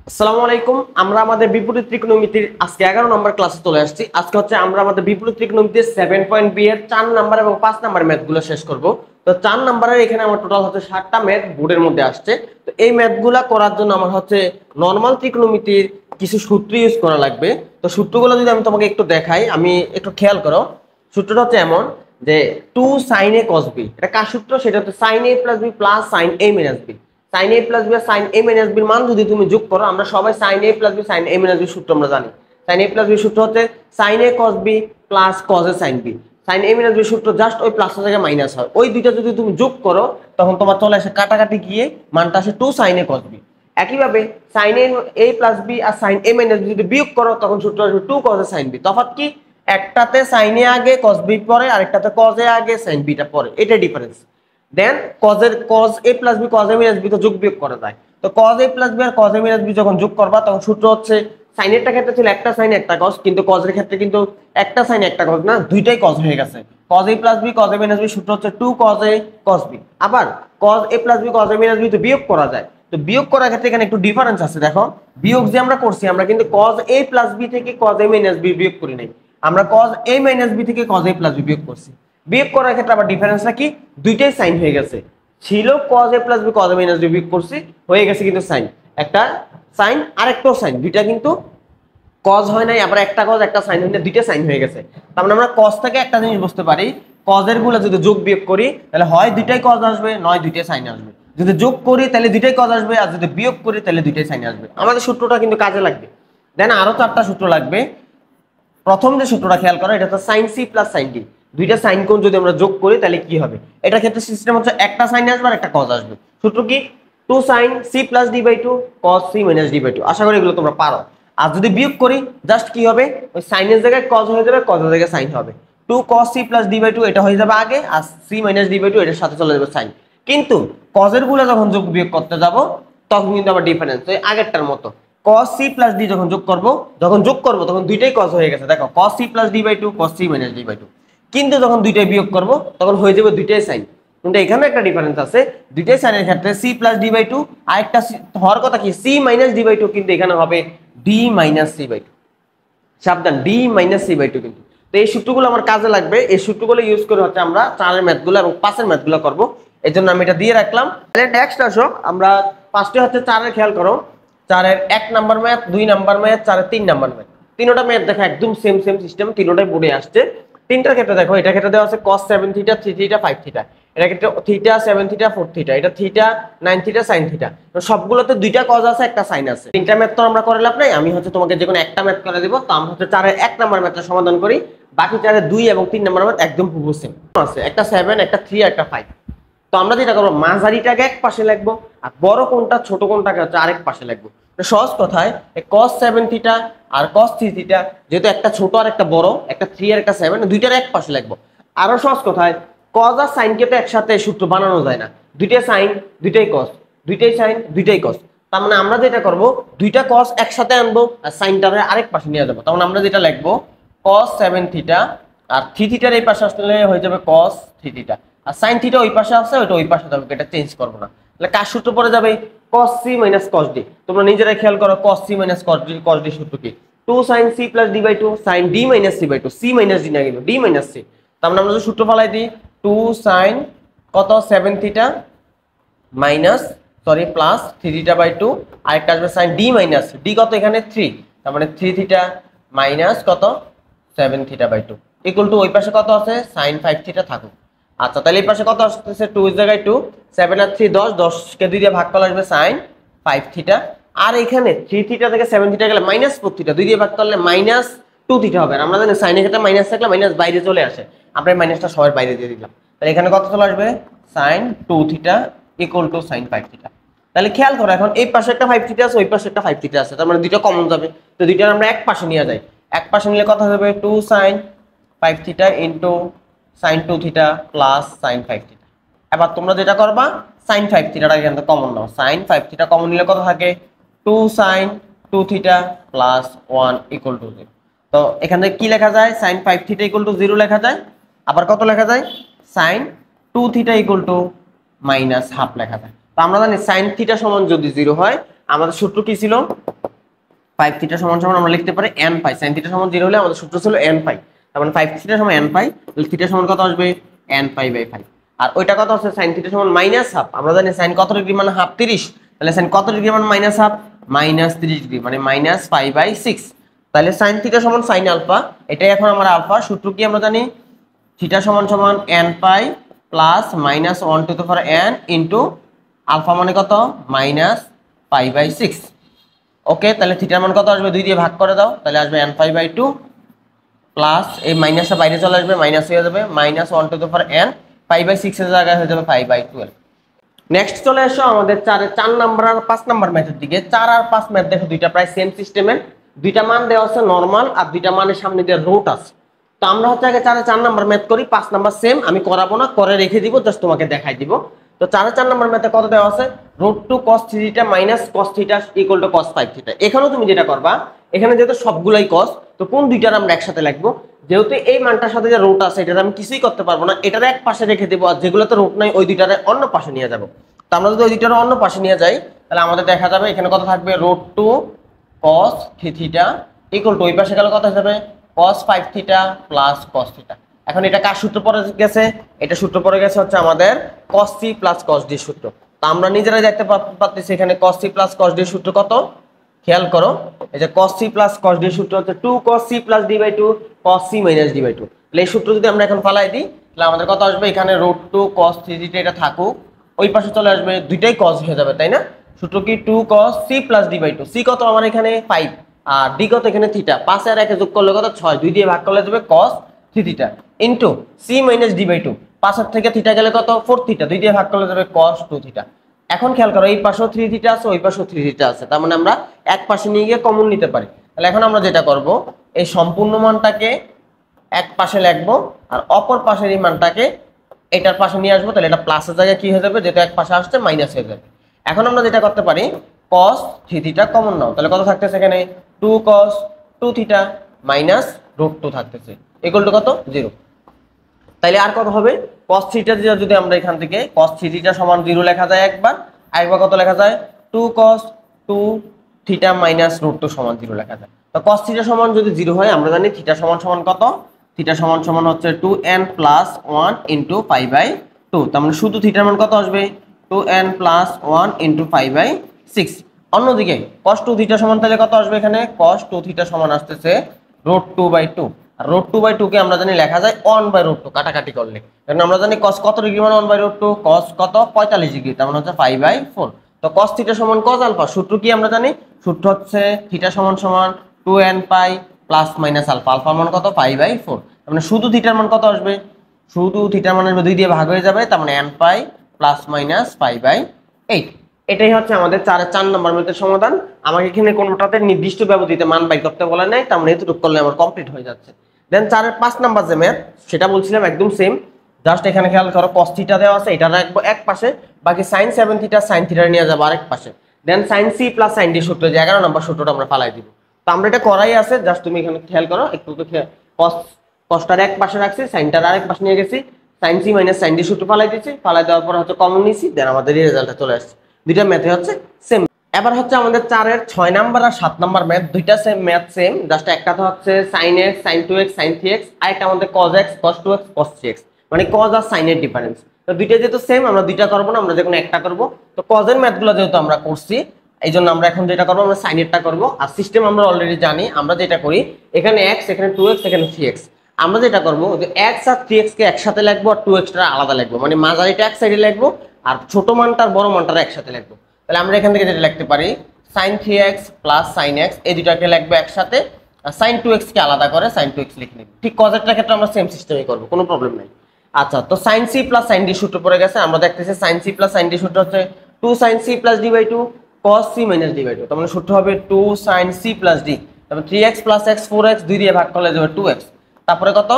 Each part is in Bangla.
আসসালামু আলাইকুম। আমরা আমাদের বিপরীত ত্রিকোণমিতির আজকে 11 নম্বর ক্লাসে চলে আসছি। আজকে হচ্ছে আমরা আমাদের বিপরীত ত্রিকোণমিতির 7.b এর 4 নাম্বার এবং 5 নাম্বার ম্যাথগুলো শেষ করব। তো 4 নাম্বারের এখানে আমার টোটাল হচ্ছে 7টা ম্যাথ বোর্ডের মধ্যে আসছে। তো এই ম্যাথগুলো করার জন্য আমার হচ্ছে নরমাল ত্রিকোণমিতির কিছু সূত্র ইউজ করা লাগবে। তো সূত্রগুলো যদি আমি তোমাকে একটু দেখাই, আমি একটু খেয়াল করো। সূত্রটা হচ্ছে এমন যে 2 sin a cos b, এটা কার সূত্র? সেটা হচ্ছে sin a plus b plus sin a minus b। sin a plus b R sin a minus b এর মান যদি তুমি যোগ করো, আমরা সবাই sin a plus b sin a minus b সূত্র আমরা জানি। sin a plus b সূত্র হচ্ছে sin a cos b plus cos a sin b। sin a minus b সূত্র জাস্ট ওই প্লাসের জায়গায় মাইনাস হয়, ওই দুইটা যদি তুমি যোগ করো তখন তোমার চলে আসে কাটাকাটি গিয়ে মানটা আসে 2 sin a cos b। একইভাবে sin a plus b R sin a minus b যদি বিয়োগ করো তখন সূত্র আসবে 2 cos a sin b। তফাৎ কি? একটাতে sin a আগে cos b পরে, আরেকটাতে cos a আগে sin b টা পরে, এটা difference. Then cos a plus b cos a minus b তো যোগ বিয়োগ করা যায়। তো cos a plus b R cos a minus b যখন যোগ করবা তখন সূত্র হচ্ছে sin এর ক্ষেত্রে ছিল একটা sin একটা cos, কিন্তু cos এর ক্ষেত্রে কিন্তু একটা sin একটা cos না, দুইটাই cos হয়ে গেছে। cos a plus b cos a minus b সূত্র হচ্ছে 2 cos a cos b। আবার cos a plus b cos a minus b তো বিয়োগ করা যায়। তো বিয়োগ করার ক্ষেত্রে এখানে একটু ডিফারেন্স আছে। দেখো, বিয়োগ যে আমরা করছি, আমরা কিন্তু cos a plus b থেকে cos a minus b বিয়োগ করি নাই, আমরা cos a minus b থেকে cos a plus b বিয়োগ করছি। বিয়োগ করার ক্ষেত্রে আবার ডিফারেন্সটা কি? দুইটাই সাইন হয়ে গেছে। ছিল cos a plus b cos a minus b বিয়োগ করছি, হয়ে গেছে কিন্তু সাইন। একটা সাইন আর একটা সাইন, দুইটা কিন্তু cos হয় নাই, আবার একটা cos একটা সাইন হইলে দুইটা সাইন হয়ে গেছে। তার মানে আমরা cos থেকে একটা জিনিস বুঝতে পারি, cos এর গুলো যদি যোগ বিয়োগ করি তাহলে হয় দুইটাই cos আসবে, নয় দুইটাই সাইন আসবে। যদি যোগ করি তাহলে দুইটাই cos আসবে, আর যদি বিয়োগ করি তাহলে দুইটাই সাইন আসবে। আমাদের সূত্রটা কিন্তু কাজে লাগবে। দেন আরো 4টা সূত্র লাগবে। প্রথম যে সূত্রটা খেয়াল করো, এটা হচ্ছে sin c plus sin d। দুইটা সাইন কোণ যদি আমরা যোগ করি তাহলে কি হবে? এটা ক্ষেত্রে সিস্টেম হচ্ছে একটা সাইন আসবে আর একটা cos আসবে। সূত্র কি? 2 sin c plus d by 2 cos c minus d by 2। আশা করি এগুলো তোমরা পারো। আর যদি বিয়োগ করি জাস্ট কি হবে? ওই সাইনের জায়গায় cos হয়ে যাবে, cos এর জায়গায় sin হবে। 2 cos c plus d by 2 এটা হয়ে যাবে আগে, আর c minus d by 2 এটার সাথে চলে যাবে sin। কিন্তু cos এর গুলো যখন যোগ বিয়োগ করতে যাব তখন কিন্তু আবার ডিফারেন্স ওই আগেরটার মতো। cos c plus d যখন যোগ করব তখন দুইটাই cos হয়ে গেছে। দেখো, cos c plus d by 2 cos c minus d by 2। কিন্তু যখন দুইটাই বিয়োগ করব তখন হয়ে যাবে দুইটাই sin। কিন্তু এখানে একটা ডিফারেন্স আছে, দুইটাই সাইনের ক্ষেত্রে c plus d by 2 আরেকটা হওয়ার কথা কি c minus d by 2, কিন্তু এখানে হবে d minus c by 2। সাবধান, d minus c by 2 কিন্তু। তো এই সূত্রগুলো আমার কাজে লাগবে। এই সূত্রগুলো ইউজ করে হচ্ছে আমরা 4 এর ম্যাথগুলো এবং 5 এর ম্যাথগুলো করব। এজন্য আমি এটা দিয়ে রাখলাম। তাহলে নেক্সট আসো, আমরা ফার্স্টে হচ্ছে 4 এর খেয়াল করো। 4 এর 1 নাম্বার ম্যাথ, 2 নাম্বার ম্যাথ, 4 এর 3 নাম্বার ম্যাথ। তিনটা ম্যাথ দেখো একদম সেম সিস্টেম, তিনটাই বোর্ডে আসছে। তিনটার ক্ষেত্রে দেখো, এটা ক্ষেত্রে দেওয়া আছে cos 7 থিটা 3 থিটা 5 থিটা, এটা ক্ষেত্রে থিটা 7 থিটা 4 থিটা, এটা থিটা 9 থিটা sin থিটা। তো সবগুলোতে দুইটা cos আছে, একটা sin আছে। তিনটা ম্যাথ তো আমরা করে লাভ নাই, আমি হচ্ছে তোমাকে যে কোনো একটা ম্যাথ করে দেব। তো আমরা হচ্ছে 4 এর 1 নাম্বার ম্যাথটা সমাধান করি, বাকি 4 এর 2 এবং 3 নাম্বার ম্যাথ একদম হুবহু সেম আছে। একটা 7, একটা 3, একটা 5। তো আমরা যেটা করবো, মাঝারিটাকে এক পাশে লিখবো আর বড় কোনটা ছোট কোনটাকে হচ্ছে আরেক পাশে লিখবো। সহজ কথায় cos 7 থিটা আর cos 3 থিটা, যেহেতু একটা ছোট আর একটা বড়, একটা 3 আর একটা 7, দুইটার এক পাশে লিখবো। আরো সহজ কথায় cos আর sin কে তো একসাথে সূত্র বানানো যায় না, দুইটাই sin দুইটাই cos, দুইটাই sin দুইটাই cos। তার মানে আমরা যেটা করবো, দুইটা cos একসাথে আনবো আর সাইনটারে আরেক পাশে নিয়ে যাবো। তার মানে আমরা যেটা লিখবো cos 7 থিটা আর 3 থিটার এই পাশে আসলে হয়ে যাবে cos 3 থিটা, আর sin থিটা ওই পাশে আছে, ওইটা ওই পাশে যাবে, এটা চেঞ্জ করব না। তাহলে কার সূত্র পড়ে যাবে? cos c minus cos d। তোমরা নিজেরাই খেয়াল করো, cos c minus cos d সূত্র কি? 2 sin c plus d by 2 sin d minus c by 2, c minus d না কিন্তু d minus c। তার মানে আমরা যদি সূত্র ফলাই দিই, 2 sin কত 7 theta minus plus 3 theta by 2, আরেকটা আসবে sin d মাইনাস d কত এখানে 3, তার মানে 3 থিটা মাইনাস কত 7 থিটা বাই 2 ইকুয়াল টু ওই পাশে কত আছে sin 5 থিটা থাকুক। আচ্ছা, তাহলে এই পাশে কত আসছে 2 এর জায়গায় 2, 7 আর 3 10, 10 কে 2 দিয়ে ভাগ করলে আসবে sin 5 থিটা। আর এখানে 3 থিটা থেকে 7 থিটা গেলে মাইনাস 4 থিটা, 2 দিয়ে ভাগ করলে মাইনাস 2 থিটা হবে। আর আমরা জানি sin এর ক্ষেত্রে মাইনাস থাকলে মাইনাস বাইরে চলে আসে, আমরা এই মাইনাসটা সবার বাইরে দিয়ে দিলাম। তাহলে এখানে কত চলে আসবে sin 2 theta equal two sin 5 theta. তাহলে খেয়াল করো, এখন এই পাশে একটা 5 থিটা আছে, ওই পাশে একটা 5 থিটা আছে, তার মানে দুটো কমন যাবে। তো দুইটা আমরা এক পাশে নিয়ে যাই, এক পাশে নিলে কত হবে 2 sin 5 theta into sin 2 theta plus sin 5 theta. এবার তোমরা যেটা করবা, sin 5 থিটাটা এখান থেকে কমন নাও, sin 5 থিটা কমন নিলে কত থাকে 2 sin 2 theta plus 1 equal to 0। তো এখান থেকে কি লেখা যায়, sin 5 থিটা ইকুয়াল টু 0 লেখা যায়। আবার কত লেখা যায়, sin 2 theta equal to minus half লেখা যায়। তো আমরা জানি sin থিটা সমান যদি 0 হয়, আমাদের সূত্র কি ছিল 5 থিটা সমান সমান আমরা লিখতে পারি n পাই। sin থিটা সমান 0 হলে আমাদের সূত্র ছিল n পাই, তার মানে 5 থিটা সমান n পাই, তাহলে থিটা সমান কত আসবে n পাই বাই 5। আর ওইটা কত হচ্ছে sin থিটা সমান -হাফ, আমরা জানি sin কত ডিগ্রি মানে হাফ 30, তাহলে sin কত ডিগ্রি মানে হাফ -30 ডিগ্রি মানে -π/6। তাহলে sin থিটা সমান sin আলফা, এটাই এখন আমার আলফা। সূত্র কি আমরা জানি থিটা সমান সমান n pi plus -1 to the power n into alpha মানে কত -π/6। ওকে, তাহলে থিটার মান কত আসবে 2 দিয়ে ভাগ করে দাও, তাহলে আসবে n π/2 প্লাস এই মাইনাসটা বাইরে চলে আসবে, মাইনাস হয়ে যাবে -1 টু দি পাওয়ার n, π/6 এর জায়গায় হয়ে যাবে π/12। নেক্সট চলে আসো আমাদের 4 নাম্বার আর 5 নাম্বার ম্যাথের দিকে। 4 আর 5 ম্যাথ দেখো দুইটা প্রায় সেম সিস্টেমের, দুইটা মান দেওয়া আছে নরমাল আর দুইটা মানের সামনে দিয়ে রুট আছে। তো আমরা হচ্ছে আগে 4 নাম্বার ম্যাথ করি, 5 নাম্বার সেম আমি করাবো না, করে রেখে দিব, জাস্ট তোমাকে দেখাই দিব। তো 4 নাম্বার ম্যাথে কত দেওয়া আছে √2 cos theta minus cos theta equal two cos 5 theta. এখানেও তুমি যেটা করবা, এখানে যেহেতু সবগুলাই cos, তো কোন দুইটার আমরা একসাথে লিখবো, যেহেতু এই মানটার সাথে যে রুট আছে এটা আমি কিছুই করতে পারবো না, এটার এক পাশে রেখে দেবো, আর যেগুলোতে রুট নাই ওই দুইটারে অন্য পাশে নিয়ে যাবো। তো আমরা যদি ওই দুইটারে অন্য পাশে নিয়ে যাই তাহলে আমাদের দেখা যাবে এখানে কত থাকবে √2 cos থিটা ইকুয়াল টু ওই পাশে গেলে কত হয়ে যাবে cos 5 theta plus cos theta. এখন এটা কার সূত্র পড়ে গেছে, এটা সূত্র পড়ে গেছে হচ্ছে আমাদের cos c plus cos d সূত্র। তো আমরা নিজেরাই দেখতে পাচ্ছি এখানে cos c plus cos d সূত্র কত, খেয়াল করো এই যে cos c plus cos d সূত্র হচ্ছে 2 cos c plus d/2 cos c minus d/2। তাহলে এই সূত্র যদি আমরা এখন ফালাই দিই তাহলে আমাদের কত আসবে, এখানে √2 cos থিটা এটা থাকুক, ওই পাশে চলে আসবে, দুইটাই cos হয়ে যাবে তাই না। সূত্র কি 2 cos c plus d/2, c কত আমার এখানে 5 আর d কত এখানে থিটা, 5 আর 1 যোগ করলে কত 6, 2 দিয়ে ভাগ করলে যাবে cos theta into c minus d/2, 5 এর থেকে থিটা গেলে কত 4 থিটা, 2 দিয়ে ভাগ করলে যাবে cos 2 থিটা। এখন খেয়াল করো এই পাশেও 3 থিটা আছে, ওই পাশেও 3 থিটা আছে, তার মানে আমরা এক পাশে নিয়ে গিয়ে কমন নিতে পারি। তাহলে এখন আমরা যেটা করব এই সম্পূর্ণ মানটাকে এক পাশে লিখবো আর অপর পাশের এই মানটাকে এটার পাশে নিয়ে আসবো, তাহলে এটা প্লাসের জায়গায় কি হয়ে যাবে, যেটা এক পাশে আসছে মাইনাস হয়ে যাবে। এখন আমরা যেটা করতে পারি cos থিটা কমন নাও, তাহলে কত থাকতেছে এখানে 2 cos 2 থিটা মাইনাস √2 থাকতেছে ইকুয়াল টু কত 0। তাইলে আর কত হবে cos থিটা যদি আমরা এখান থেকে cos থিটা সমান 0 লেখা যায় একবার, আরেকবার কত লেখা যায় 2 cos 2 থিটা মাইনাস √2 সমান 0 লেখা যায়। তো cos থিটা সমান যদি 0 হয় আমরা জানি থিটা সমান সমান কত, থিটা সমান সমান হচ্ছে 2n প্লাস 1 ইনটু π/2। তার মানে শুধু থিটার মান কত আসবে 2n প্লাস 1 ইনটু π/6। অন্যদিকে cos 2 থিটা সমান তাহলে কত আসবে, এখানে cos 2 থিটা সমান আসতেছে √2/2, আর √2/2 কে আমরা জানি লেখা যায় 1/√2 কাটাকাটি করলে, কারণ আমরা জানি cos কত ডিগ্রি মানে 1/√2, cos কত 45 ডিগ্রি, তার মানে হচ্ছে π/4। তো cos থিটা সমান cos আলফা, সূত্র কি আমরা জানি, সূত্র হচ্ছে থিটা সমান সমান 2n pi plus minus alpha, আলফার মান কত π/4। তার মানে শুধু থিটার মান কত আসবে, শুধু থিটার মান আসবে 2 দিয়ে ভাগ হয়ে যাবে, তার মানে n পাই প্লাস মাইনাস π/8। এটাই হচ্ছে আমাদের 4 নম্বর ম্যাথের সমাধান। আমাকে এখানে কোনোটাতে নির্দিষ্ট ব্যবধারিত মান বাই করতে বলা নাই, তার মানে এতটুকু করলে আমার কমপ্লিট হয়ে যাচ্ছে। দেন 4-5 নাম্বার যে ম্যাথ সেটা বলছিলাম একদম সেম, জাস্ট এখানে খেয়াল করো cos থিটা দেওয়া আছে, এটা রাখবো এক পাশে, বাকি sin 7 থিটা sin থিটা নিয়ে যাবো আরেক পাশে। দেন sin c plus sin d সূত্র, যে 11 নম্বর সূত্রটা আমরা ফালাই দিব। তো আমরা এটা করাই আছে, জাস্ট তুমি এখানে খেয়াল করো একটু, তো cosটার এক পাশে রাখছি, সাইনটার আরেক পাশে নিয়ে গেছি, sin c minus sin d সূত্র ফালাই দিয়েছি, ফালাই দেওয়ার পর হচ্ছে কমন নিয়েছি, দেন আমাদের এই রেজাল্টটা চলে আসছে। দুইটা ম্যাথে হচ্ছে সেম। এবার হচ্ছে আমাদের 4-এর 6 নাম্বার আর 7 নাম্বার ম্যাথ, দুইটা সেম ম্যাথ সেম, জাস্ট একটাতে হচ্ছে sin x sin 2x sin 3x, আর একটা আমাদের cos x cos 2x cos 3x, মানে cos আর sin এর ডিফারেন্স। তো দুইটা যেহেতু সেম আমরা দুইটা করব না, আমরা যে কোনো একটা করব। তো cos এর ম্যাথগুলো যেহেতু আমরা করছি, এইজন্য আমরা এখন যেটা করব আমরা sin এরটা করব। আর সিস্টেম আমরা অলরেডি জানি, আমরা যেটা করি এখানে x এখানে 2x এখানে 3x, আমরা যেটা করব যে x আর 3x কে একসাথে লিখবো আর 2x টা আলাদা লিখবো, মানে মাঝারিটা এক সাইডে লিখবো আর ছোট মানটা আর বড় মানটা একসাথে লিখবো। তাহলে আমরা এখান থেকে যেটা লিখতে পারি sin 3x plus sin x, এই দুটাকে লিখবো একসাথে, আর sin 2x কে আলাদা করে sin 2x লিখে নিব। ঠিক cos এরটার ক্ষেত্রে আমরা সেম সিস্টেমই করব, কোনো প্রবলেম নাই। আচ্ছা, তো sin c plus sin d সূত্র পড়ে গেছে, আমরা দেখতেছি sin c plus sin d সূত্র হচ্ছে 2 sin c plus d/2 cos c minus d/2, তার মানে সূত্র হবে 2 sin c প্লাস d, তারপর 3x প্লাস x 4x 2 দিয়ে ভাগ করলে যাবে 2x, তারপরে কত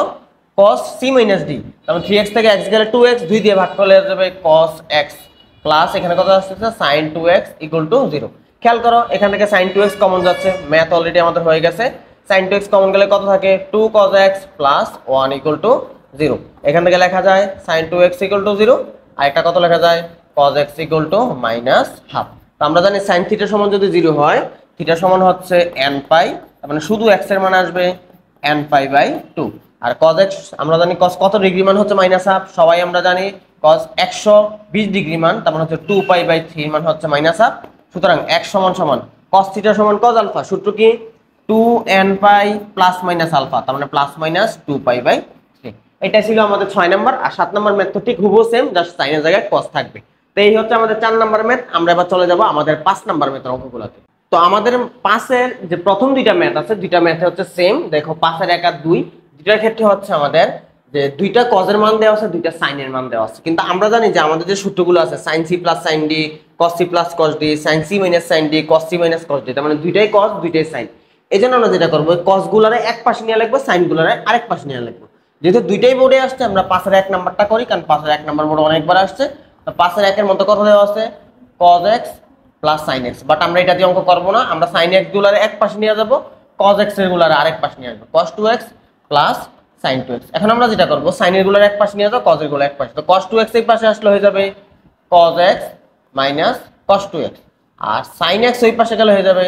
cos c মাইনাস d, তারপর 3x থেকে x গেলে 2x 2 দিয়ে ভাগ করলে যাবে cos x প্লাস এখানে কত আসছে sin 2x ইকুয়াল টু 0। খেয়াল করো এখান থেকে sin 2x কমন যাচ্ছে, ম্যাথ অলরেডি আমাদের হয়ে গেছে, sin 2x কমন গেলে কত থাকে 2 cos x plus 1 equal to 0। এখান থেকে লেখা যায় sin 2x ইকুয়াল টু 0, আর একটা কত লেখা যায় cos x equal to minus half. তো আমরা জানি sin থিটা সমান যদি 0 হয় থিটা সমান হচ্ছে n পাই, তার মানে শুধু x এর মান আসবে n পাই বাই 2। আর cos x আমরা জানি cos কত ডিগ্রি মান হচ্ছে -1/2, সবাই আমরা জানি cos 120 ডিগ্রি মান, তার মানে হচ্ছে 2 পাই বাই 3 মান হচ্ছে -1/2। সুতরাং x সমান সমান cos থিটা সমান cos আলফা, সূত্র কি 2n pi plus minus alpha, তার মানে প্লাস মাইনাস 2 পাই বাই 3। এটা ছিল আমাদের 6 নাম্বার। আর 7 নাম্বার ম্যাথ তো ঠিক হুবহু সেম, জাস্ট সাইনের জায়গায় cos থাকবে। তো এই হচ্ছে আমাদের 4 নাম্বার ম্যাথ। আমরা এবার চলে যাব আমাদের 5 নাম্বার ম্যাথের অঙ্কগুলোতে। তো আমাদের 5-এর যে প্রথম দুইটা ম্যাথ আছে, দুইটা ম্যাথে হচ্ছে সেম। দেখো 5-এর 1 আর 2 দুইটার ক্ষেত্রে হচ্ছে আমাদের যে দুইটা কজের মান দেওয়া আছে, দুইটা সাইনের মান দেওয়া আছে। কিন্তু আমরা জানি যে আমাদের যে সূত্রগুলো আছে sin c plus sin d, cos c plus cos d, sin c minus sin d, cos c minus cos d, তার মানে দুইটাই cos দুইটাই sin। এজন্য আমরা যেটা করব, cos গুলারে এক পাশে নিয়ে লিখবো, sin গুলারে আরেক পাশে নিয়ে লিখবো। যেহেতু দুইটাই বোর্ডে আসছে, আমরা 5-এর 1 নাম্বারটা করি, কারণ 5-এর 1 নাম্বার বোর্ডে অনেকবার আসছে। তো 5-এর 1 এর মতো কত দেওয়া আছে cos x plus sin x, but আমরা এটা দিয়ে অঙ্ক করব না। আমরা sin x গুলারে এক পাশে নিয়ে যাব, cos x এর গুলারে আরেক পাশে নিয়ে আসবো, cos 2x plus sin 2x। এখন আমরা যেটা করব, sin এর গুলার এক পাশে নিয়ে যাও, cos এর গুলার এক পাশে। তো cos 2x এই পাশে আসলে হয়ে যাবে cos x minus cos 2x, আর sin x ওই পাশে গেলে হয়ে যাবে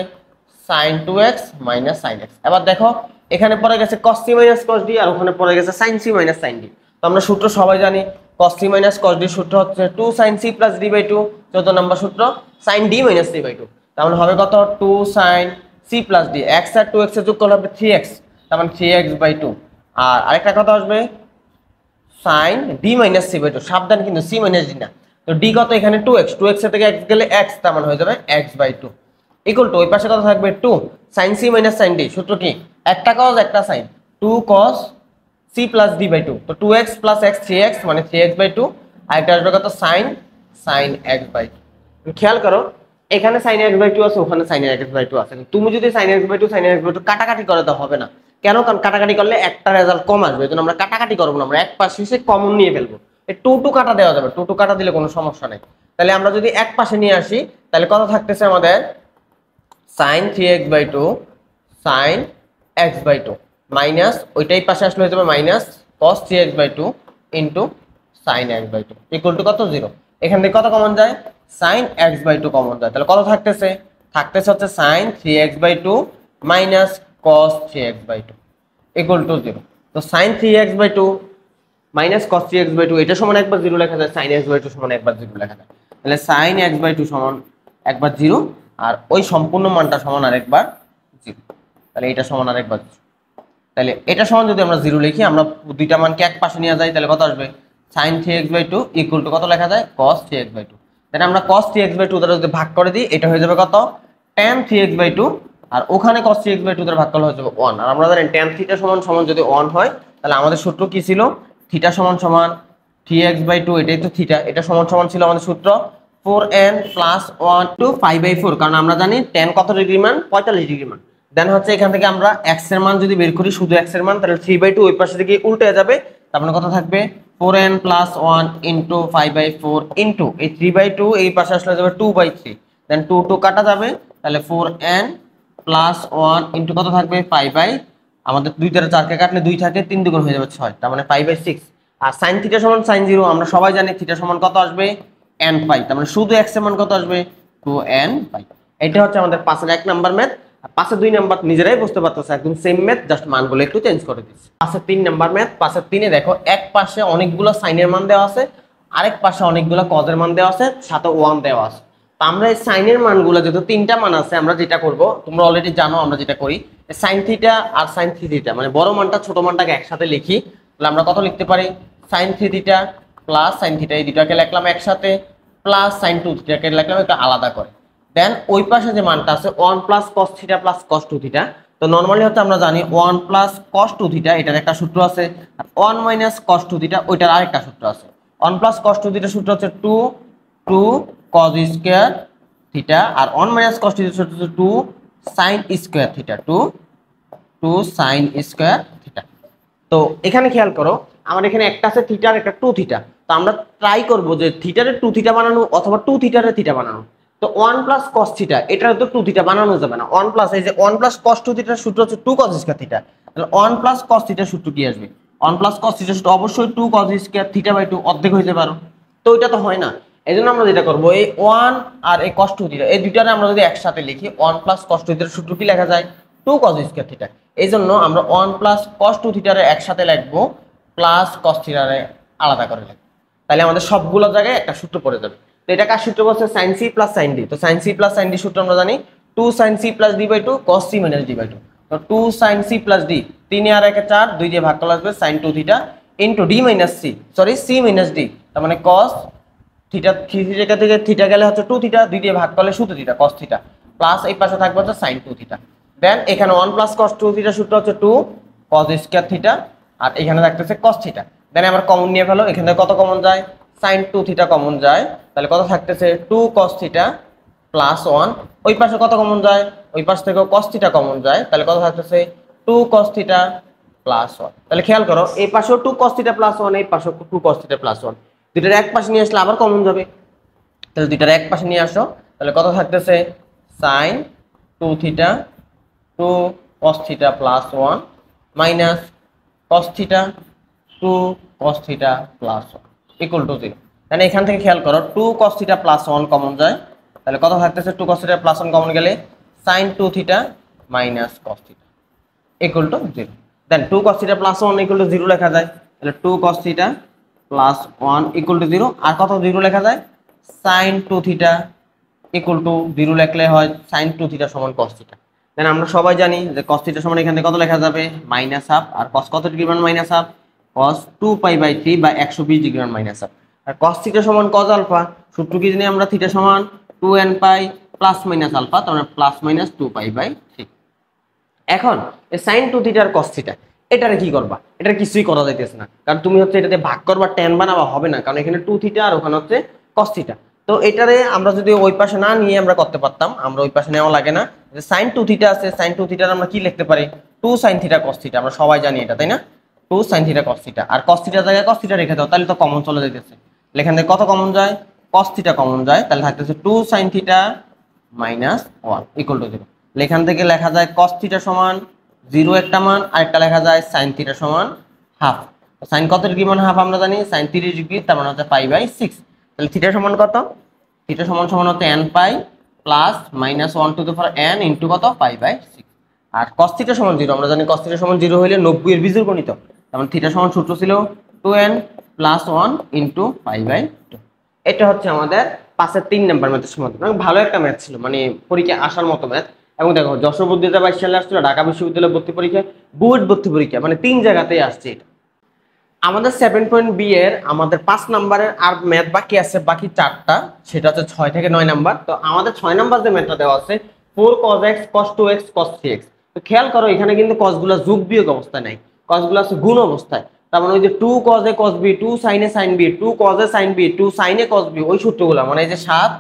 sin 2x minus sin x। এবার দেখো এখানে পড়ে গেছে cos c minus cos d, আর ওখানে পড়ে গেছে sin c minus sin d। তো আমরা সূত্র সবাই জানি, cos c minus cos d সূত্র হচ্ছে 2 sin c plus d by 2। 14 নম্বর সূত্র sin d minus c by 2। তাহলে হবে কত 2 sin c plus d, x আর 2x এর যোগ করলে হবে 3x, তার মানে 3x বাই 2। আর আরেকটা কথা আসবে sin d minus c by 2, সাবধান কিন্তু c মাইনাস d না। তো d কত এখানে 2x, 2x এর থেকে x গেলে x, তার মানে হয়ে যাবে x বাই 2 ইকুয়াল টু ওই পাশে কত থাকবে 2 sin c minus sin d। সূত্র কি একটা cos একটা sin, 2 cos c plus d by 2। তো 2x প্লাস x 3x, মানে 3x বাই 2। আর একটা আসবে কত sin x বাই 2। খেয়াল করো এখানে sin x বাই 2 আছে, ওখানে sin x বাই 2 আছে। তুমি যদি sin x by 2 sin x by 2 কাটাকাটি করে দাও হবে না। কেন? কারণ কাটাকাটি করলে একটা রেজাল্ট কম আসবে, এজন্য আমরা কাটাকাটি করব না, আমরা এক পাশে এসে কমন নিয়ে ফেলবো। এই 2 2 কাটা দেওয়া যাবে, 2 2 কাটা দিলে কোনো সমস্যা নেই। তাহলে আমরা যদি এক পাশে নিয়ে আসি, তাহলে কত থাকতেছে আমাদের sin 3x by 2 sin x by 2 minus ওইটাই পাশে আসলে হয়ে যাবে minus cos 3x by 2 into sin x by 2 equal to কত 0। এখান থেকে কত কমন যায় sin x বাই 2 কমন যায়। তাহলে কত থাকতেছে হচ্ছে sin 3x by 2 minus cos 3x by 2 equal to 0। তো sin 3x by 2 minus cos 3x by 2 এটা সমান একবার 0 লেখা যায়, sin x বাই 2 সমান একবার 0 লেখা যায়। তাহলে sin x বাই 2 সমান একবার 0, আর ওই সম্পূর্ণ মানটা সমান আরেকবার 0। তাহলে এটা সমান আরেকবার 0। তাহলে এটা সমান যদি আমরা 0 লিখি, আমরা দুইটা মানকে এক পাশে নিয়ে যাই, তাহলে কত আসবে sin 3x by 2 equal to কত লেখা যায় cos 3x বাই 2। দেন আমরা cos 3x বাই 2 দ্বারা যদি ভাগ করে দিই, এটা হয়ে যাবে কত tan 3x বাই 2, আর ওখানে cos 3x বাই 2 দ্বারা ভাগ করলে হয়ে যাবে 1। আর আমরা জানি tan থিটা সমান সমান যদি 1 হয়, তাহলে আমাদের সূত্র কি ছিল থিটা সমান সমান 3x বাই 2, এটাই তো থিটা, এটা সমান সমান ছিল আমাদের সূত্র 4n প্লাস 1 টু 5/4। কারণ আমরা জানি tan কত ডিগ্রি মান 45 ডিগ্রি মান। দেন হচ্ছে এখান থেকে আমরা x এর মান যদি বের করি, শুধু x এর মান, তাহলে 3/2 ওই পাশে থেকে উল্টে যাবে, তার মানে কত থাকবে 4n প্লাস 1 ইনটু 5/4 ইনটু এই 3/2 এই পাশে আসলে যাবে 2/3। দেন 2 2 কাটা যাবে, তাহলে 4n প্লাস 1 ইনটু কত থাকবে 5/, আমাদের 2 দ্বারা 4 কে কাটলে 2 থাকে, 3 দুগুণ হয়ে যাবে 6, তার মানে 5/6। আর sin থিটা সমান sin 0, আমরা সবাই জানি থিটা সমান কত আসবে n পাই, তার মানে শুধু x এর মান কত আসবে 2n পাই। এটা হচ্ছে আমাদের 5-এর 1 নাম্বার ম্যাথ। আর 5-এর 2 নাম্বার নিজেরাই বুঝতে পারতেছে, একদম সেম ম্যাথ, জাস্ট মানগুলো একটু চেঞ্জ করে দিচ্ছি। 5-এর 3 নাম্বার ম্যাথ। 5-এর 3-এ দেখো এক পাশে অনেকগুলো সাইনের মান দেওয়া আছে, আরেক পাশে অনেকগুলো কজের মান দেওয়া আছে, সাথে 1 দেওয়া আছে। তো আমরা এই সাইনের মানগুলো যেহেতু 3টা মান আছে, আমরা যেটা করব, তোমরা অলরেডি জানো আমরা যেটা করি, sin থিটা আর sin 3 থিটা, মানে বড় মানটা ছোট মানটাকে একসাথে লিখি। তাহলে আমরা কত লিখতে পারি sin 3 theta plus sin theta, এই দুটাকে লিখলাম একসাথে, প্লাস sin 2 থিটাকে লিখলাম একটা আলাদা করে। দেন ওই পাশে যে মানটা আছে 1 plus cos theta plus cos 2 theta. তো নরমালি হচ্ছে আমরা জানি 1 প্লাস cos 2 থিটা এটার একটা সূত্র আছে, আর 1 মাইনাস cos 2 থিটা ওইটার আরেকটা সূত্র আছে। 1 প্লাস cos 2 থিটা সূত্র হচ্ছে 2 cos স্কয়ার থিটা, আর 1 মাইনাস cos থিটা সূত্র হচ্ছে 2 sin square theta, 2 sin square theta. তো এখানে খেয়াল করো, আমার এখানে একটা আছে থিটা আর একটা 2 থিটা। তো আমরা ট্রাই করব যে থিটারে 2 থিটা বানানো অথবা 2 থিটারে থিটা বানানো। তো 1 প্লাস cos থিটা এটার তো 2 থিটা বানানো যাবে না। 1 প্লাস এই যে 1 প্লাস cos 2 থিটার সূত্র হচ্ছে 2 cos স্কয়ার থিটা। তাহলে 1 প্লাস cos থিটার সূত্র কি আসবে 1 প্লাস cos থিটার সূত্র অবশ্যই 2 cos স্কয়ার থিটা বাই 2 অর্ধেক হইতে পারো। তো এটা তো হয় না। এই জন্য আমরা যেটা করবো এই 1 আর এই cos 2 থিটা এই দুইটারে আমরা যদি একসাথে লিখি 1 প্লাস cos 2 থিটার সূত্র কি লেখা যায় 2 cos স্কয়ার থিটা। এই জন্য আমরা 1 প্লাস cos 2 থিটারে একসাথে লিখবো প্লাস cos থিটারে আলাদা করে লিখবো, তাহলে আমাদের সবগুলো জায়গায় একটা সূত্র পড়ে যাবে। তো এটা কার সূত্র বলছে sin c plus sin d। তো sin c plus sin d সূত্র আমরা জানি 2 sin c plus d by 2 cos c minus d by 2। তো 2 sin c প্লাস d 3 আর 1 4 2 দিয়ে ভাগ করলে আসবে sin 2 theta into d minus c sorry c minus d, তার মানে cos থিটা থিটা থেকে থিটা গেলে হচ্ছে 2 থিটা 2 দিয়ে ভাগ করলে শুধু থিটা cos থিটা প্লাস এই পাশে থাকবে হচ্ছে sin 2 থিটা। দেন এখানে 1 প্লাস cos 2 থিটা সূত্র হচ্ছে 2 cos স্কয়ার থিটা আর এখানে থাকতেছে cos থিটা। দেন আমরা কমন নিয়ে ফেলো, এখানে কত কমন যায় sin 2 থিটা কমন যায়, তাহলে কত থাকতেছে 2 cos থিটা প্লাস 1। ওই পাশে কত কমন যায় ওই পাশ থেকে cos থিটা কমন যায়, তাহলে কত থাকতেছে 2 cos থিটা প্লাস 1। তাহলে খেয়াল করো এই পাশেও 2 cos থিটা প্লাস 1 এই পাশেও 2 cos থিটা প্লাস 1, দুইটার এক পাশে নিয়ে আসলে আবার কমন যাবে, তাহলে দুইটার এক পাশে নিয়ে আসো, তাহলে কত থাকতেছে sin 2 theta 2 cos theta plus 1 minus cos theta 2 cos theta plus 1 equal to 0। তাহলে এখান থেকে খেয়াল করো 2 cos থিটা প্লাস 1 কমন যায়, তাহলে কত থাকতেছে 2 cos থিটা প্লাস 1 কমন গেলে sin 2 theta minus cos theta equal to 0। Then 2 cos theta plus 1 equal to 0 লেখা যায়, তাহলে 2 cos theta plus 1 equal to 0 আর কত 0 লেখা যায় sin 2 থিটা ইকুয়াল টু 0 লিখলে হয় sin 2 থিটা সমান cos থিটা। দেন আমরা সবাই জানি যে cos থিটা সমান এখানে কত লেখা যাবে মাইনাস হাফ, আর cos কত ডিগ্রি মান minus half cos 2 pi by 3 বা 120 ডিগ্রি মান মাইনাস হাফ। আর cos থিটা সমান cos আলফা, সূত্র কি জানি আমরা থিটা সমান 2n pi plus minus alpha, তার মানে প্লাস মাইনাস 2 পাই বাই 3। এখন এই sin 2 থিটা আর cos থিটা এটারে কি করবা, এটা কিছুই করা যাইতেছে না, কারণ তুমি হচ্ছে এটাতে ভাগ করবা tan বানাবা হবে না, কারণ এখানে 2 থিটা আর ওখানে হচ্ছে cos থিটা। তো এটারে আমরা যদি ওই পাশে না নিয়ে আমরা করতে পারতাম, আমরা ওই পাশে নেওয়া লাগে না, যে sin 2 থিটা আছে sin 2 থিটার আমরা কি লিখতে পারি 2 sin থিটা cos থিটা, আমরা সবাই জানি এটা তাই না 2 sin থিটা cos থিটা, আর cos থিটার জায়গায় cos থিটা রেখে দাও তাহলে তো কমন চলে যাইতেছে, এখান থেকে কত কমন যায় cos থিটা কমন যায়, তাহলে থাকতেছে 2 sin theta minus 1 equal to 0। এখান থেকে লেখা যায় cos থিটা সমান 0 একটা মান, আর একটা লেখা যায় sin থিটা সমান হাফ। sin কত ডিগ্রি মান হাফ আমরা জানি sin 30 ডিগ্রি, তার মানে হচ্ছে পাই বাই 6। তাহলে থিটা সমান কত থিটা সমান সমান হচ্ছে n pi plus minus 1 to the power n into কত পাই বাই 6। আর cos থিটা সমান 0 আমরা জানি cos থিটা সমান 0 হইলে 90 এর বীজের গণিত, তার মানে থিটা সমান সূত্র ছিল 2n plus 1 into pi by 2। এটা হচ্ছে আমাদের 5-এর 3 নাম্বার ম্যাথের সমাধান। ভালো একটা ম্যাথ ছিল, মানে পরীক্ষায় আসার মতো ম্যাথ। এবং দেখো যশোর বোর্ড 2022 সালে আসছিল, ঢাকা বিশ্ববিদ্যালয় ভর্তি পরীক্ষা, বুয়েট ভর্তি পরীক্ষা, মানে 3 জায়গাতেই আসছে এটা। আমাদের 7.b এর আমাদের 5 নাম্বারের আর ম্যাথ বাকি আছে, বাকি 4টা, সেটা হচ্ছে 6 থেকে 9 নাম্বার। তো আমাদের 6 নাম্বার যে ম্যাথটা দেওয়া আছে 4 cos x cos 2x cos 3x। তো খেয়াল করো এখানে কিন্তু cos গুলো যোগ বিয়োগ অবস্থায় নাই, cos গুলো আছে গুণ অবস্থায়, তার মানে ওই যে 2 cos a cos b 2 sin a sin b 2 cos a sin b 2 sin a cos b ওই সূত্রগুলো, মানে এই যে 7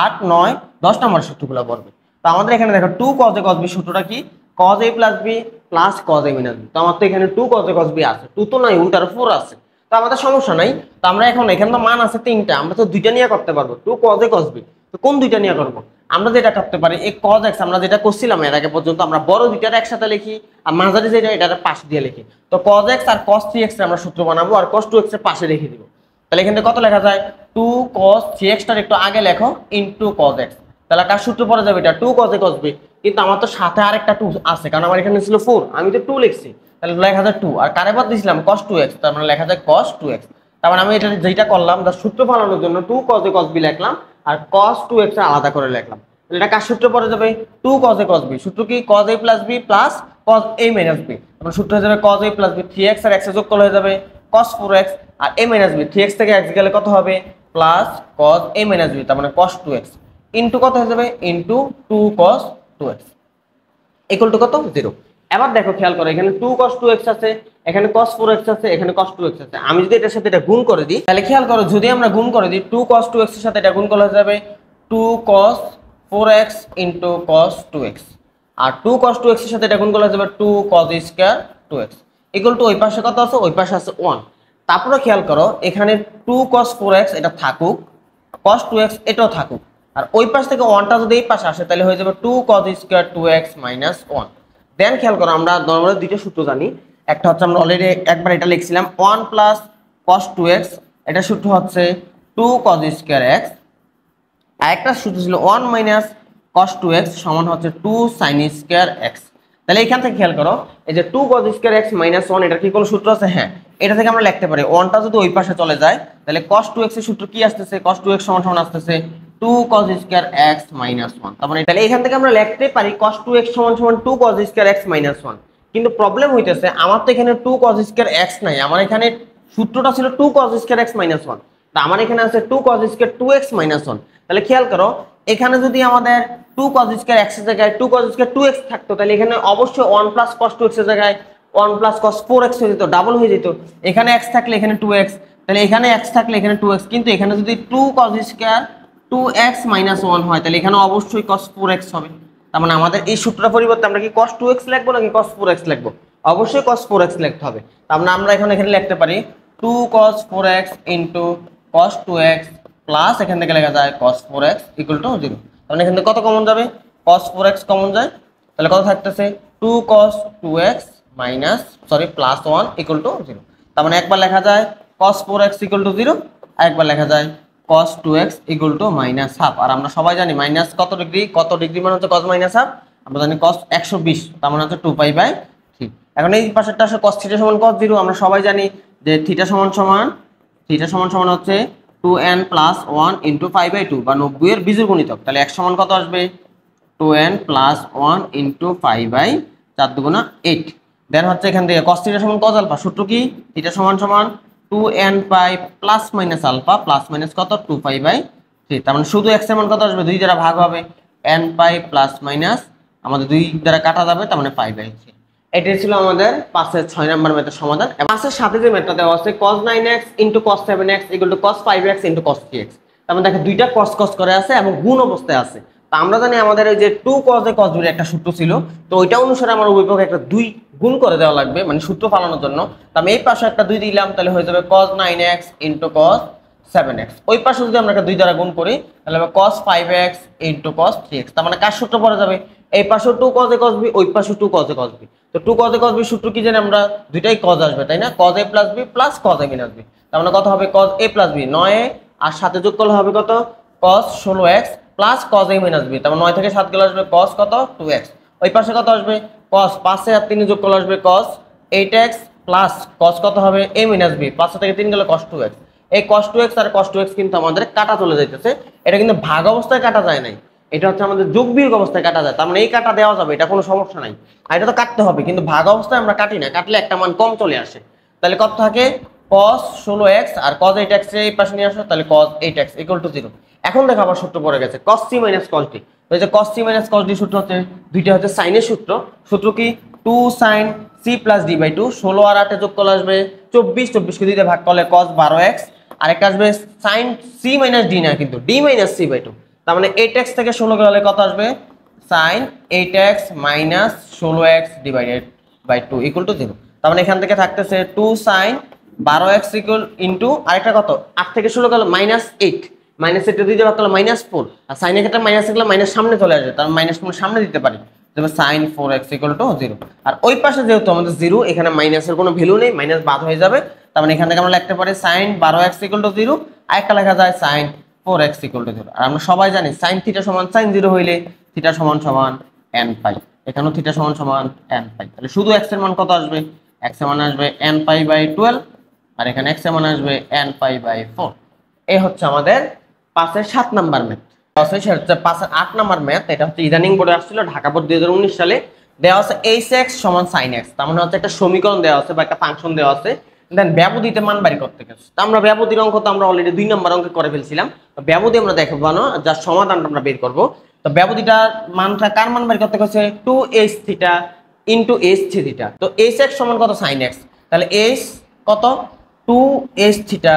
8 9 10 নাম্বার সূত্রগুলো পড়বে। তো আমাদের এখানে দেখো 2 cos a cos b সূত্রটা কি cos a plus b plus cos a minus b। তো আমার তো এখানে 2 cos a cos b আছে, 2 তো নাই উল্টার 4 আছে, তো আমাদের সমস্যা নাই। তো আমরা এখন এখানে তো মান আছে 3টা, আমরা তো দুইটা নিয়ে করতে পারবো 2 cos a cos b। তো কোন দুইটা নিয়ে করব, আমরা যেটা করতে পারি এই cos x আমরা যেটা করছিলাম এর আগে পর্যন্ত, আমরা বড় দুইটার একসাথে লিখি আর মাঝারি যেটা এটার পাশ দিয়ে লিখি। তো cos x আর cos 3x এর আমরা সূত্র বানাবো আর cos 2x এর পাশে রেখে দিব। তাহলে এখানে কত লেখা যায় 2 cos 3x টার একটু আগে লেখো ইনটু cos x, তাহলে কার সূত্র পড়ে যাবে এটা 2 cos a cos b। কিন্তু আমার তো সাথে আরেকটা 2 আছে, কারণ আমার এখানে ছিল 4, আমি তো 2 লিখছি, তাহলে লেখা যায় 2 আর কারে বাদ দিয়েছিলাম cos 2x, তার মানে লেখা যায় cos 2x। তার মানে আমি এটা যেটা করলাম তার সূত্র বানানোর জন্য 2 cos a cos b লিখলাম আর cos 2x এর আলাদা করে লিখলাম। তাহলে এটা কার সূত্র পড়ে যাবে 2 cos a cos b, সূত্র কি cos a plus b plus cos a minus b, তাহলে সূত্র হয়ে যাবে cos a plus b 3x R x এর যোগ করলে হয়ে যাবে cos 4x R a minus b 3x থেকে x গেলে কত হবে plus cos a minus b, তার মানে cos 2x ইনটু কত হয়ে যাবে into 2 cos 2x equal to কত 0। এবার দেখো খেয়াল করো এখানে 2 cos 2x আছে, এখানে cos 4x আছে, এখানে cos 2x আছে। আমি যদি এটার সাথে এটা গুণ করে দিই তাহলে খেয়াল করো যদি আমরা গুণ করে দিই 2 cos 2x এর সাথে এটা গুণ করলে হয়ে যাবে 2 cos 4x into cos 2x আর 2 cos 2x এর সাথে এটা গুণ করলে হয়ে যাবে 2 cos square 2x equal two ওই পাশে কত আছে ওই পাশে আছে 1। তারপরে খেয়াল করো এখানে 2 cos 4x এটা থাকুক, cos 2x এটাও থাকুক, আর ওই পাশ থেকে 1টা যদি এই পাশে আসে তাহলে হয়ে যাবে 2 cos স্কয়ার 2x মাইনাস 1। দেন খেয়াল করো আমরা নরমালি দুইটা সূত্র জানি, একটা হচ্ছে আমরা অলরেডি একবার এটা লিখছিলাম 1 প্লাস cos 2x, এটা সূত্র হচ্ছে 2 cos স্কয়ার x, আর একটা সূত্র ছিল 1 মাইনাস cos 2x সমান হচ্ছে 2 sin স্কয়ার x। তাহলে এখান থেকে খেয়াল করো, এই যে 2 cos স্কয়ার x মাইনাস 1, এটা কি কোনো সূত্র আছে? হ্যাঁ, এটা থেকে আমরা লিখতে পারি 1টা যদি ওই পাশে চলে যায় তাহলে cos 2x এর সূত্র কি আসতেছে? cos 2x সমান সমান আসতেছে 2 cos স্কয়ার x মাইনাস 1। তাহলে এখান থেকে আমরা লিখতে পারি cos 2x সমান সমান 2 cos স্কয়ার x মাইনাস 1। কিন্তু প্রবলেম হইতেছে আমার তো এখানে 2 cos স্কয়ার x নাই, আমার এখানে সূত্রটা ছিল 2 cos স্কয়ার x মাইনাস 1, তা আমার এখানে আছে 2 cos স্কয়ার 2x মাইনাস 1। তাহলে খেয়াল করো, এখানে যদি আমাদের 2 cos স্কয়ার x এর জায়গায় 2 cos স্কয়ার 2x থাকতো তাহলে এখানে অবশ্যই 1 প্লাস cos 2x এর জায়গায় 1 প্লাস cos 4x হয়ে যেত, ডাবল হয়ে যেত। এখানে x থাকলে এখানে 2x, তাহলে এখানে x থাকলে এখানে 2x, কিন্তু এখানে যদি 2 cos স্কয়ার 2x মাইনাস 1 হয় তাহলে এখানে অবশ্যই cos 4x হবে। তার মানে আমাদের এই সূত্রটার পরিবর্তে আমরা কি cos 2x লিখবো নাকি cos 4x লিখবো? অবশ্যই cos 4x লিখতে হবে। তার মানে আমরা এখানে লিখতে পারি 2 cos 4x into cos 2x plus এখান থেকে লেখা যায় cos 4x ইকুয়াল টু 0। তাহলে এখান থেকে কত কমন যাবে? cos 4x কমন যায়, তাহলে কত থাকতেছে 2 cos 2x minus plus 1 equal to 0। তার মানে একবার লেখা যায় cos 4x ইকুয়াল টু 0, আর একবার লেখা যায় cos 2x equal to minus half. আর আমরা সবাই জানি মাইনাস কত ডিগ্রি মানে হচ্ছে cos মাইনাস হাফ, আমরা জানি cos 120, তার মানে হচ্ছে 2 পাই বাই 3। এখন এই পাশেরটা আসলে cos থিটা সমান cos 0, আমরা সবাই জানি যে থিটা সমান সমান হচ্ছে 2n প্লাস 1 ইন্টু 5/2 বা 90 এর বীজের গুণিতক। তাহলে x সমান কত আসবে? 2n প্লাস 1 ইন্টু 5/4 দুগুণা 8। দেন হচ্ছে এখান থেকে cos থিটা সমান cos আলফা, সূত্র কি? থিটা সমান 2n pi plus minus alpha plus minus কত 2 পাই/3। তার মানে শুধু x এর মান কত আসবে? 2 দ্বারা ভাগ হবে, n পাই প্লাস মাইনাস আমাদের 2 দ্বারা কাটা যাবে, তার মানে 5/3। এটাই ছিল আমাদের 5-এর 6 নাম্বার ম্যাথের সমাধান। 5-এর সাথে যে ম্যাথটা দেওয়া আছে cos 9x into cos 7x equal to cos 5x into cos 3x। তার মানে দেখো দুইটা cos করে আছে এবং গুণ অবস্থায় আছে। তা আমরা জানি আমাদের ওই যে 2 cos এ cos 2 এর একটা সূত্র ছিল, তো ওইটা অনুসারে আমার উভয় পক্ষে একটা 2 গুণ করে দেওয়া লাগবে, মানে সূত্র পালানোর জন্য। তো আমি এই পাশে একটা 2 দিলাম, তাহলে হয়ে যাবে cos 9x into cos 7x। ওই পাশে যদি আমরা একটা 2 দ্বারা গুণ করি তাহলে হবে cos 5x into cos 3x। তার মানে কার সূত্র পড়ে যাবে? এই পাশে 2 cos a cos b, ওই পাশে 2 cos a cos b। তো 2 cos a cos b সূত্র কি জানি আমরা? দুইটাই cos আসবে, তাই না? cos a plus b plus cos a minus b। তার মানে কত হবে? cos a plus b 9a, আর সাথে যোগ করলে হবে কত? cos 16x plus cos a minus b। তার মানে 9 থেকে 7 গেলে আসবে cos কত 2x। ওই পাশে কত আসবে? cos 5 আর 3 যোগ করলে আসবে cos 8x প্লাস cos কত হবে a মাইনাস b, 5 থেকে 3 গেলে cos 2x। এই cos 2x আর cos 2x কিন্তু আমাদের কাটা চলে যাইতেছে, এটা কিন্তু ভাগ অবস্থায় কাটা যায় নাই, এটা হচ্ছে আমাদের যোগ বিয়োগ অবস্থায় কাটা যায়। তার মানে এই কাটা দেওয়া যাবে, এটা কোনো সমস্যা নাই। আর এটা তো কাটতে হবে, কিন্তু ভাগ অবস্থায় আমরা কাটি না, কাটলে একটা মান কম চলে আসে। তাহলে কত থাকে? cos 16x আর cos 8x এই পাশে নিয়ে আসো, তাহলে cos 8x ইকুয়াল টু 0। এখন দেখো আবার সূত্র পড়ে গেছে cos c minus cos d। তো এই যে cos c minus cos d সূত্র হচ্ছে দুইটা হচ্ছে সাইনের সূত্র। সূত্র কি? 2 sin c প্লাস d/2, 16 আর 8 যোগ করলে আসবে 24, 24 কে 2 দিয়ে ভাগ করলে cos 12x, আর একটা আসবে sin c মাইনাস d না, কিন্তু d মাইনাস c/2। তার মানে 8x থেকে 16 গেলে কত আসবে? sin 8x minus 16x divided by 2 equal to 0। তার মানে এখান থেকে থাকতেছে 2 sin 12x ইকুয়াল ইনটু আরেকটা কত 8 থেকে 16 গেল -8, -8 টা দিয়ে ভাগ করলে -4, আর sin এর ক্ষেত্রে মাইনাস থাকলে মাইনাস সামনে চলে আসবে, তার মাইনাস আমরা সামনে দিতে পারি, তবে sin 4x ইকুয়াল টু 0। আর ওই পাশে যেহেতু আমাদের 0, এখানে মাইনাসের কোনো ভ্যালু নেই, মাইনাস বাদ হয়ে যাবে। তার মানে এখান থেকে আমরা লিখতে পারি sin 12x ইকুয়াল টু 0, আর একটা লেখা যায় sin 4x ইকুয়াল টু 0। আর আমরা সবাই জানি sin থিটা সমান sin 0 হইলে থিটা সমান সমান n পাই, এখানেও থিটা সমান সমান n পাই। তাহলে শুধু x এর মান কত আসবে? x এর মান আসবে n পাই বাই 12, আর এখানে x এর মান আসবে n পাই বাই 4। এই হচ্ছে আমাদের 5-এর 7 নাম্বার ম্যাথ। সেটা হচ্ছে 5-এর 8 নাম্বার ম্যাথ। এটা হচ্ছে ইদানিং বোর্ডে আসছিল, ঢাকা বোর্ড 2019 সালে। দেওয়া আছে hx সমান sin x, তার মানে হচ্ছে একটা সমীকরণ দেওয়া আছে বা একটা ফাংশন দেওয়া আছে, দেন ব্যবধিতে মান বাড়ি করতে গেছে। তো আমরা ব্যবধির অঙ্ক তো আমরা অলরেডি 2 নাম্বার অঙ্কে করে ফেলছিলাম, তো ব্যবধি আমরা দেখাবো না, যার সমাধানটা আমরা বের করব। তো ব্যবধিটার মানটা কার মান বাড়ি করতে গেছে? 2h theta into h theta. তো hx সমান কত? sin x। তাহলে h কত? 2h থিটা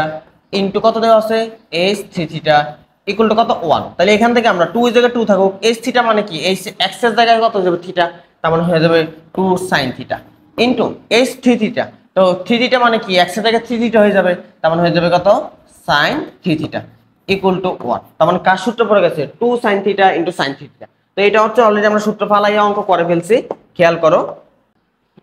ইনটু কত দেওয়া আছে? h থিটা ইকুয়াল টু কত? 1। তাহলে এখান থেকে আমরা 2 এর জায়গায় 2 থাকুক, h থিটা মানে কি? x এর জায়গায় কত যাবে? থিটা, তার মানে হয়ে যাবে 2 sin theta into h theta. তো থিটা মানে কি? x এর জায়গায় থিটা হয়ে যাবে, তার মানে হয়ে যাবে কত? sin theta equal two 1। তার মানে কার সূত্র পড়ে গেছে? 2 sin theta into sin theta. তো এটা হচ্ছে অলরেডি আমরা সূত্র ফালাইয়া অঙ্ক করে ফেলছি। খেয়াল করো,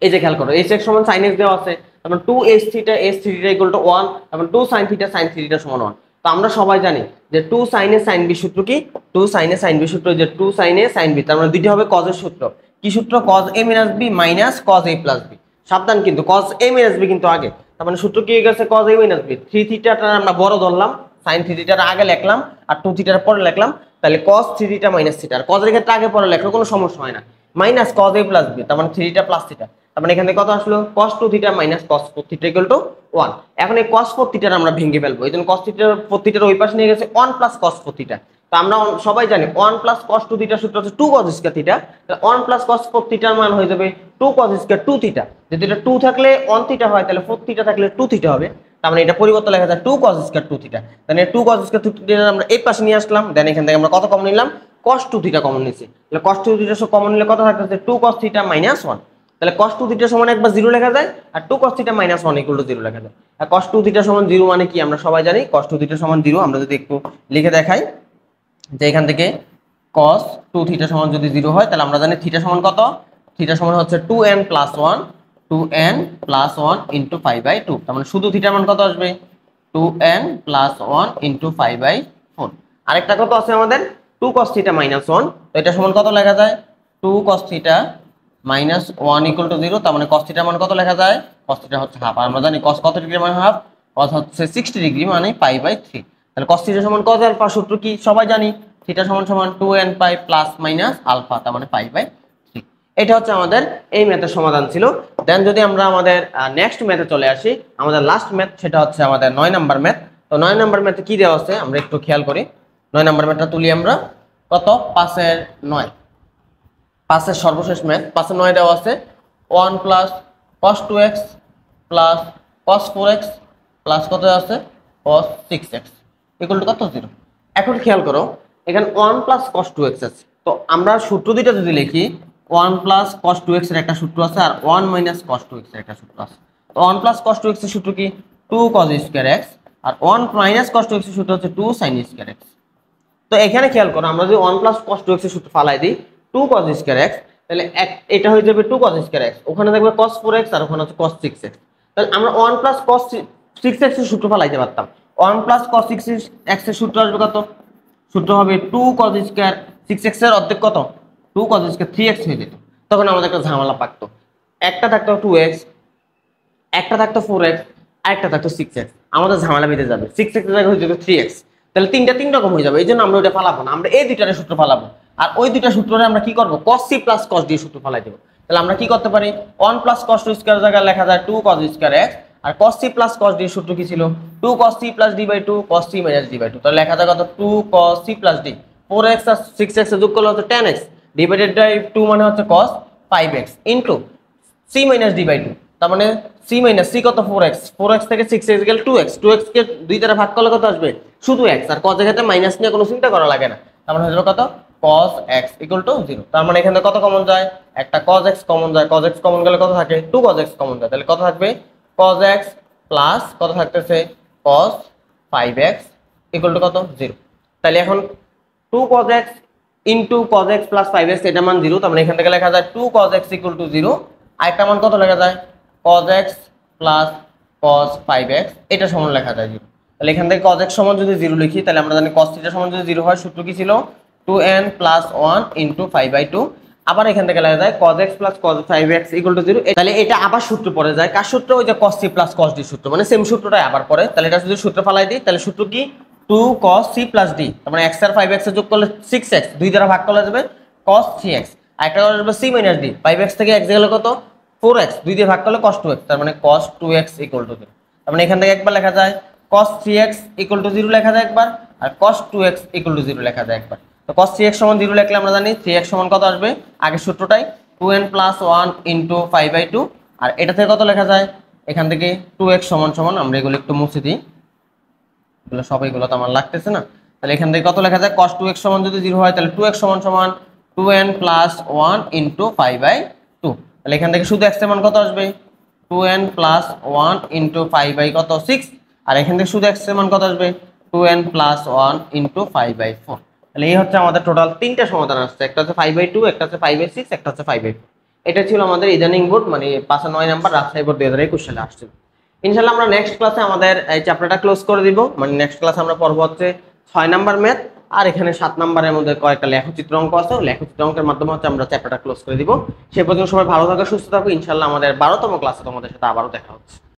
এই যে খেয়াল করো, hx সমান sin x দেওয়া আছে, তার মানে 2h theta h theta equal two 1, তার মানে 2 sin থিটা sin থিটা সমান 1। তো তো আমরা সবাই জানি যে 2 sin a sin b সূত্র কি, 2 sin a sin b সূত্র যে 2 sin a sin b, তার মানে দুইটি হবে cos এর সূত্র। কি সূত্র? cos a minus b minus cos a plus b। সাবধান কিন্তু cos a minus b কিন্তু আগে, তার মানে সূত্র কি হয়ে গেছে cos a minus b। 3 থিটাটা আমরা বড় ধরলাম, sin 3 থিটার আগে লিখলাম আর 2 থিটার পরে লিখলাম, তাহলে cos 3 থিটা minus থিটা। আর cos এর ক্ষেত্রে আগে পরে লিখলে কোনো সমস্যা হয় না, minus cos a plus b, তার মানে 3 থিটা প্লাস থিটা। তার মানে এখানে কত আসলো? cos 2 theta minus cos 4 theta equal two 1। এখন এই cos 4 থিটার আমরা ভেঙে ফেলবো, এইজন্য cos থিটার 4 থিটার ওই পাশে নিয়ে গেছে 1 প্লাস cos 4 থিটা। তো আমরা সবাই জানি 1 প্লাস cos 2 থিটার সূত্র হচ্ছে 2 cos স্কয়ার থিটা, তাহলে 1 প্লাস cos 4 থিটার মান হয়ে যাবে 2 cos স্কয়ার 2 থিটা। যদি এটা 2 থাকলে 1 থিটা হয়, তাহলে 4 থিটা থাকলে 2 থিটা হবে, তার মানে এটা পরিবর্তন লেখা যায় 2 cos স্কয়ার 2 থিটা। তাহলে 2 cos স্কয়ার 2 থিটা আমরা এই পাশে নিয়ে আসলাম, দেন এখান থেকে আমরা কত কমন নিলাম? cos 2 থিটা কমন নিছি। তাহলে cos 2 থিটা কমন নিলে কত থাকতেছে? 2 cos থিটা মাইনাস 1। তাহলে cos 2 থিটা সমান একবার 0 লেখা যায়, আর 2 cos theta minus 1 equal to 0 লেখা যায়। আর cos 2 থিটা সমান 0 মানে কি আমরা সবাই জানি, cos 2 থিটা সমান 0। আমরা যদি একটু লিখে দেখাই যে এখান থেকে cos 2 থিটা সমান যদি 0 হয়, তাহলে আমরা জানি থিটা সমান কত? থিটা সমান হচ্ছে 2n plus 1, 2n plus 1 into 5/2। তার মানে শুধু থিটার মান কত আসবে? 2n plus 1 into 5/4। আরেকটা কত আছে আমাদের? 2 cos থিটা মাইনাস 1। তো এটা সমান কত লেখা যায়? 2 cos theta minus 1 equal to 0। তার মানে cos থিটার মান কত লেখা যায়? cos থিটা হচ্ছে হাফ। আর আমরা জানি cos কত ডিগ্রি মানে হাফ, cos হচ্ছে 60 ডিগ্রি মানে π/3। তাহলে cos থিটা সমান cos আলফা, সূত্র কি সবাই জানি, থিটা সমান সমান 2n pi plus minus alpha, তার মানে π/3। এটা হচ্ছে আমাদের এই ম্যাথের সমাধান ছিল। দেন যদি আমরা আমাদের নেক্সট ম্যাথে চলে আসি, আমাদের লাস্ট ম্যাথ সেটা হচ্ছে আমাদের 9 নাম্বার ম্যাথ। তো 9 নাম্বার ম্যাথে কি দেওয়া আছে আমরা একটু খেয়াল করি। 9 নাম্বার ম্যাথটা তুলি আমরা, কত? 5 এর 9, 5 এর সর্বশেষ ম্যাথ। 5 এর 9 দেওয়া আছে 1 plus cos 2x plus cos 4x plus কত আছে? cos 6x ইকুয়াল টু কত? 0। এখন খেয়াল করো, এখানে 1 প্লাস cos 2x আছে। তো আমরা সূত্র দুইটা যদি লিখি, 1 প্লাস cos 2x এর একটা সূত্র আছে আর 1 মাইনাস cos 2x এর একটা সূত্র আছে। তো 1 প্লাস cos 2x এর সূত্র কি? 2 cos স্কয়ার x, আর 1 মাইনাস cos 2x এর সূত্র হচ্ছে 2 sin স্কয়ার x। তো এখানে খেয়াল করো, আমরা যদি 1 প্লাস cos 2x এর সূত্র ফালাই দিই 2 cos স্কয়ার x, তাহলে এটা হয়ে যাবে 2 cos স্কয়ার x, ওখানে থাকবে cos 4x আর ওখানে হচ্ছে cos 6x। তাহলে আমরা 1 প্লাস cos 6x এর সূত্র ফালাইতে পারতাম। 1 প্লাস cos 6x এর সূত্র আসবে কত? সূত্র হবে 2 cos স্কয়ার 6x এর অর্ধেক কত? 2 cos স্কয়ার 3x হয়ে যেত। তখন আমাদের একটা ঝামেলা পাকতো, একটা থাকতো 2x, একটা থাকতো 4x, আর একটা থাকতো 6x। আমাদের ঝামেলা বেঁধে যাবে, 6x এর জায়গায় হয়ে যাবে 3x, তাহলে তিন রকম হয়ে যাবে। এই জন্য আমরা ওইটা ফালাবো না, আমরা এই দুইটার সূত্র ফালাবো। আর ওই দুইটা সূত্রে আমরা কি করবো? cos c plus cos d সূত্র ফালাই দেবো। তাহলে আমরা কি করতে পারি? 1 প্লাস cos 2 স্কয়ার জায়গায় লেখা যায় 2 cos স্কয়ার x, আর cos c plus cos d সূত্র কি ছিল? 2 cos c plus d/2 cos c minus d/2। তাহলে লেখা যায় কত? 2 cos c plus d, 4x আর 6x এর যোগ করলে হচ্ছে 10x, ডিভাইডেড বাই 2 মানে হচ্ছে cos 5x into c minus d/2। তার মানে c মাইনাস c কত? 4x, 4x থেকে 6x গেল 2x, 2x কে 2 দ্বারা ভাগ করলে কত আসবে? শুধু x। আর cos এর ক্ষেত্রে মাইনাস নিয়ে কোনো চিন্তা করা লাগে না, তার মানে হলো কত? cos x equal to 0। তার মানে এখানে কত কমন যায়? একটা cos x কমন যায়, cos x কমন গেলে কত থাকে? 2 cos x কমন যায়, তাহলে কত থাকবে? cos x প্লাস কত থাকতেছে? cos 5x ইকুয়াল টু কত? 0। তাহলে এখন 2 cos x into cos x plus 5x এটা মান 0, তার মানে এখান থেকে লেখা যায় 2 cos x ইকুয়াল টু 0। আরেকটা মান কত লেখা যায়? cos x plus cos 5x এটা সমান লেখা যায় 0। তাহলে এখান থেকে cos x সমান যদি 0 লিখি, তাহলে আমরা জানি cos থিটা সমান যদি 0 হয়, সূত্র কি ছিল? 2n plus 1 into 5/2। আবার এখান থেকে লেখা যায় cos x plus cos 5x equal to 0। তাহলে এটা আবার সূত্র পড়ে যায়, কার সূত্র? ওই যে cos c plus cos d সূত্র, মানে সেম সূত্রটাই আবার পড়ে। তাহলে এটা যদি সূত্র ফালাই দিই, তাহলে সূত্র কি? 2 cos c প্লাস d, তার মানে x আর 5x এর যোগ করলে 6x, 2 দ্বারা ভাগ করলে যাবে cos 3x, আরেকটা আসবে c মাইনাস d, 5x থেকে x গেলে কত? 4x, 2 দিয়ে ভাগ করলে cos 2x, তার মানে cos 2x ইকুয়াল টু 0। তার মানে এখান থেকে একবার লেখা যায় cos 3x ইকুয়াল টু 0 লেখা যায় একবার, আর cos 2x ইকুয়াল টু 0 লেখা যায় একবার। তো cos 3x সমান 0 লিখলে আমরা জানি 3x সমান কত আসবে? আগের সূত্রটাই 2n প্লাস 1 ইনটু 5/2। আর এটা থেকে কত লেখা যায়? এখান থেকে 2x সমান সমান, আমরা এগুলো একটু মুছে দিই, এগুলো সবাইগুলো তো আমার লাগতেছে না। তাহলে এখান থেকে কত লেখা যায়? cos 2x সমান যদি 0 হয়, তাহলে 2x সমান সমান 2n প্লাস 1 ইনটু 5/2। তাহলে এখান থেকে শুধু x এর মান কত আসবে? 2n plus 1 into 5/কত? 6। আর এখান থেকে শুধু x এর মান কত আসবে? 2n plus 1 into 5/4। তাহলে এই হচ্ছে আমাদের টোটাল তিনটা সমাধান আসছে, একটা হচ্ছে 5/2, একটা হচ্ছে 5/6, একটা হচ্ছে 5/4। এটা ছিল আমাদের ইদানিং বোর্ড, মানে 5 আর 9 নাম্বার রাজশাহী বোর্ড 2021 সালে আসছে। ইনশাআল্লাহ আমরা নেক্সট ক্লাসে আমাদের এই চ্যাপ্টারটা ক্লোজ করে দিব, মানে নেক্সট ক্লাসে আমরা পড়ব হচ্ছে 6 নাম্বার ম্যাথ, আর এখানে 7 নাম্বারের মধ্যে কয়েকটা লেখচিত্র অঙ্ক আছে, লেখচিত্র অঙ্কের মাধ্যমে হচ্ছে আমরা চ্যাপ্টারটা ক্লোজ করে দিব। সেই পর্যন্ত সবাই ভালো থাকো, সুস্থ থাকো। ইনশাআল্লাহ আমাদের 12তম ক্লাসে তোমাদের সাথে আবারও দেখা হচ্ছে।